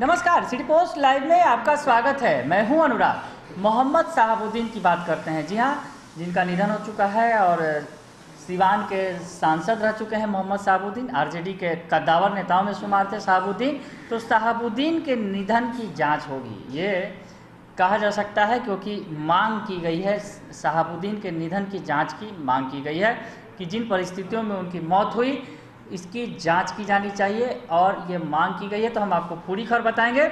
नमस्कार, city post live में आपका स्वागत है। मैं हूं अनुराग। मोहम्मद शहाबुद्दीन की बात करते हैं। जी हां, जिनका निधन हो चुका है और सिवान के सांसद रह चुके हैं मोहम्मद शहाबुद्दीन। आरजेडी के कद्दावर नेताओं में शुमार थे शहाबुद्दीन। तो शहाबुद्दीन के निधन की जांच होगी, ये कहा जा सकता है, क्योंकि मांग की गई है, शहाबुद्दीन के निधन की जांच की मांग की गई है कि जिन परिस्थितियों में उनकी मौत हुई इसकी जांच की जानी चाहिए और ये मांग की गई है। तो हम आपको पूरी खबर बताएंगे।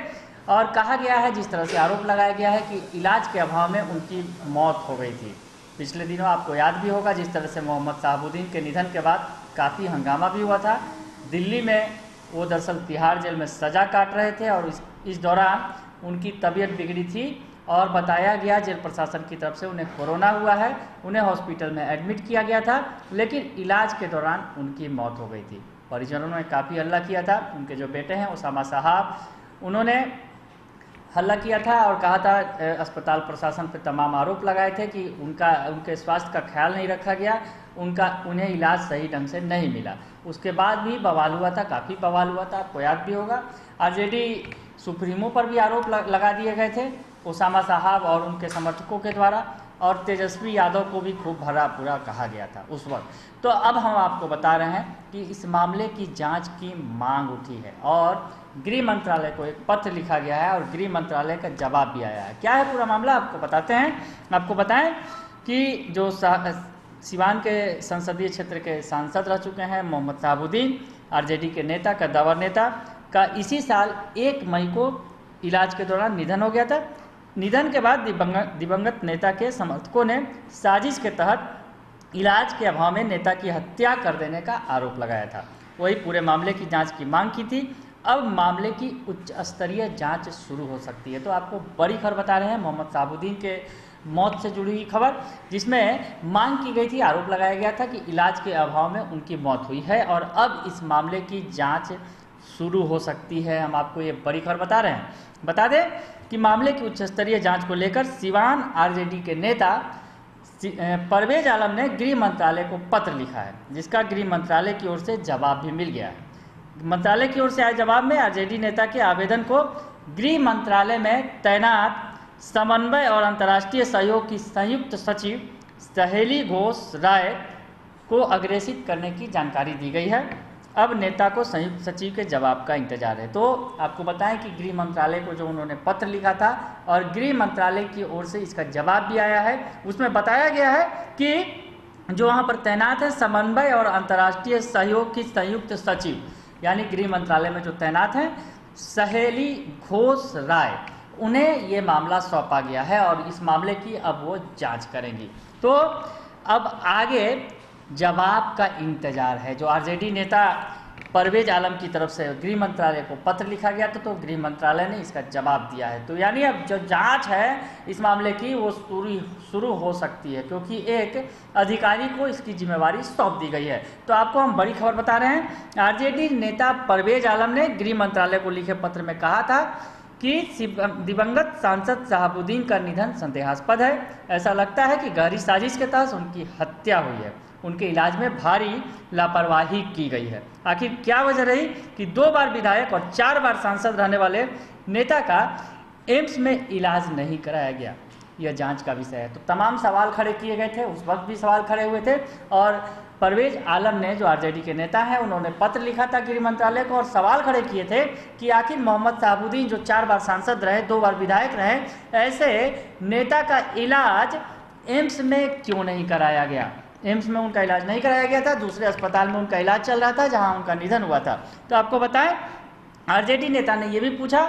और कहा गया है, जिस तरह से आरोप लगाया गया है कि इलाज के अभाव में उनकी मौत हो गई थी। पिछले दिनों आपको याद भी होगा जिस तरह से मोहम्मद शहाबुद्दीन के निधन के बाद काफ़ी हंगामा भी हुआ था। दिल्ली में वो दरअसल तिहाड़ जेल में सज़ा काट रहे थे और इस दौरान उनकी तबीयत बिगड़ी थी और बताया गया जेल प्रशासन की तरफ से उन्हें कोरोना हुआ है। उन्हें हॉस्पिटल में एडमिट किया गया था, लेकिन इलाज के दौरान उनकी मौत हो गई थी। परिजनों ने काफ़ी हल्ला किया था। उनके जो बेटे हैं उसामा साहब, उन्होंने हल्ला किया था और कहा था, अस्पताल प्रशासन पर तमाम आरोप लगाए थे कि उनके स्वास्थ्य का ख्याल नहीं रखा गया, उन्हें इलाज सही ढंग से नहीं मिला। उसके बाद भी बवाल हुआ था, काफ़ी बवाल हुआ था, आपको याद भी होगा। आरजेडी सुप्रीमो पर भी आरोप लगा दिए गए थे उसामा साहब और उनके समर्थकों के द्वारा, और तेजस्वी यादव को भी खूब भरा पूरा कहा गया था उस वक्त। तो अब हम आपको बता रहे हैं कि इस मामले की जांच की मांग उठी है और गृह मंत्रालय को एक पत्र लिखा गया है और गृह मंत्रालय का जवाब भी आया है। क्या है पूरा मामला आपको बताते हैं। आपको बताएं कि जो सिवान के संसदीय क्षेत्र के सांसद रह चुके हैं मोहम्मद शहाबुद्दीन, आरजेडी के नेता, कद्दावर नेता का इसी साल 1 मई को इलाज के दौरान निधन हो गया था। निधन के बाद दिवंगत नेता के समर्थकों ने साजिश के तहत इलाज के अभाव में नेता की हत्या कर देने का आरोप लगाया था। वही पूरे मामले की जांच की मांग की थी। अब मामले की उच्च स्तरीय जांच शुरू हो सकती है। तो आपको बड़ी खबर बता रहे हैं, मोहम्मद शहाबुद्दीन के मौत से जुड़ी हुई खबर, जिसमें मांग की गई थी, आरोप लगाया गया था कि इलाज के अभाव में उनकी मौत हुई है और अब इस मामले की जाँच शुरू हो सकती है। हम आपको ये बड़ी खबर बता रहे हैं। बता दें कि मामले की उच्च स्तरीय जांच को लेकर सिवान आरजेडी के नेता परवेज आलम ने गृह मंत्रालय को पत्र लिखा है, जिसका गृह मंत्रालय की ओर से जवाब भी मिल गया है। मंत्रालय की ओर से आए जवाब में आरजेडी नेता के आवेदन को गृह मंत्रालय में तैनात समन्वय और अंतर्राष्ट्रीय सहयोग की संयुक्त सचिव सहेली घोष राय को अग्रेसित करने की जानकारी दी गई है। अब नेता को संयुक्त सचिव के जवाब का इंतजार है। तो आपको बताएं कि गृह मंत्रालय को जो उन्होंने पत्र लिखा था और गृह मंत्रालय की ओर से इसका जवाब भी आया है, उसमें बताया गया है कि जो वहाँ पर तैनात है समन्वय और अंतर्राष्ट्रीय सहयोग की संयुक्त सचिव, यानी गृह मंत्रालय में जो तैनात हैं सहेली घोष राय, उन्हें ये मामला सौंपा गया है और इस मामले की अब वो जाँच करेंगी। तो अब आगे जवाब का इंतजार है। जो आरजेडी नेता परवेज आलम की तरफ से गृह मंत्रालय को पत्र लिखा गया था, तो गृह मंत्रालय ने इसका जवाब दिया है। तो यानी अब जो जांच है इस मामले की वो शुरू हो सकती है, क्योंकि एक अधिकारी को इसकी जिम्मेवारी सौंप दी गई है। तो आपको हम बड़ी खबर बता रहे हैं। आरजेडी नेता परवेज आलम ने गृह मंत्रालय को लिखे पत्र में कहा था कि दिवंगत सांसद शहाबुद्दीन का निधन संदेहास्पद है। ऐसा लगता है कि गहरी साजिश के तहत उनकी हत्या हुई है। उनके इलाज में भारी लापरवाही की गई है। आखिर क्या वजह रही कि 2 बार विधायक और 4 बार सांसद रहने वाले नेता का एम्स में इलाज नहीं कराया गया? यह जांच का विषय है। तो तमाम सवाल खड़े किए गए थे, उस वक्त भी सवाल खड़े हुए थे और परवेज आलम ने, जो आरजेडी के नेता हैं, उन्होंने पत्र लिखा था गृह मंत्रालय को और सवाल खड़े किए थे कि आखिर मोहम्मद शहाबुद्दीन जो 4 बार सांसद रहे, 2 बार विधायक रहे, ऐसे नेता का इलाज एम्स में क्यों नहीं कराया गया? एम्स में उनका इलाज नहीं कराया गया था, दूसरे अस्पताल में उनका इलाज चल रहा था जहां उनका निधन हुआ था। तो आपको बताएं, आरजेडी नेता ने यह भी पूछा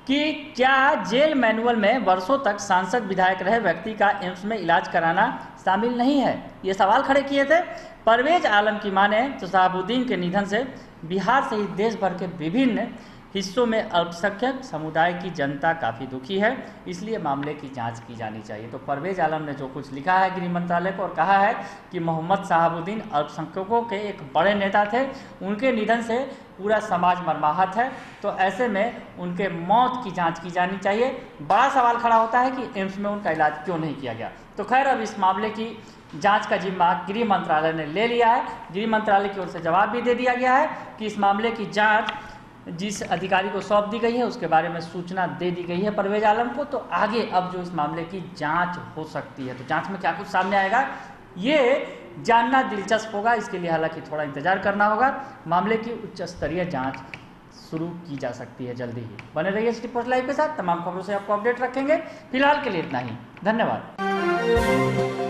कि क्या जेल मैनुअल में वर्षों तक सांसद विधायक रहे व्यक्ति का एम्स में इलाज कराना शामिल नहीं है? ये सवाल खड़े किए थे। परवेज आलम की माने तो शहाबुद्दीन के निधन से बिहार सहित देश भर के विभिन्न हिस्सों में अल्पसंख्यक समुदाय की जनता काफ़ी दुखी है, इसलिए मामले की जांच की जानी चाहिए। तो परवेज आलम ने जो कुछ लिखा है गृह मंत्रालय को और कहा है कि मोहम्मद शहाबुद्दीन अल्पसंख्यकों के एक बड़े नेता थे, उनके निधन से पूरा समाज मर्माहत है, तो ऐसे में उनके मौत की जांच की जानी चाहिए। बड़ा सवाल खड़ा होता है कि एम्स में उनका इलाज क्यों नहीं किया गया। तो खैर, अब इस मामले की जांच का जिम्मा गृह मंत्रालय ने ले लिया है। गृह मंत्रालय की ओर से जवाब भी दे दिया गया है कि इस मामले की जांच जिस अधिकारी को सौंप दी गई है उसके बारे में सूचना दे दी गई है परवेज आलम को। तो आगे अब जो इस मामले की जांच हो सकती है, तो जांच में क्या कुछ सामने आएगा ये जानना दिलचस्प होगा। इसके लिए हालांकि थोड़ा इंतजार करना होगा। मामले की उच्च स्तरीय जांच शुरू की जा सकती है जल्दी ही। बने रहिए सिटी पोस्ट लाइव के साथ, तमाम खबरों से आपको अपडेट रखेंगे। फिलहाल के लिए इतना ही, धन्यवाद।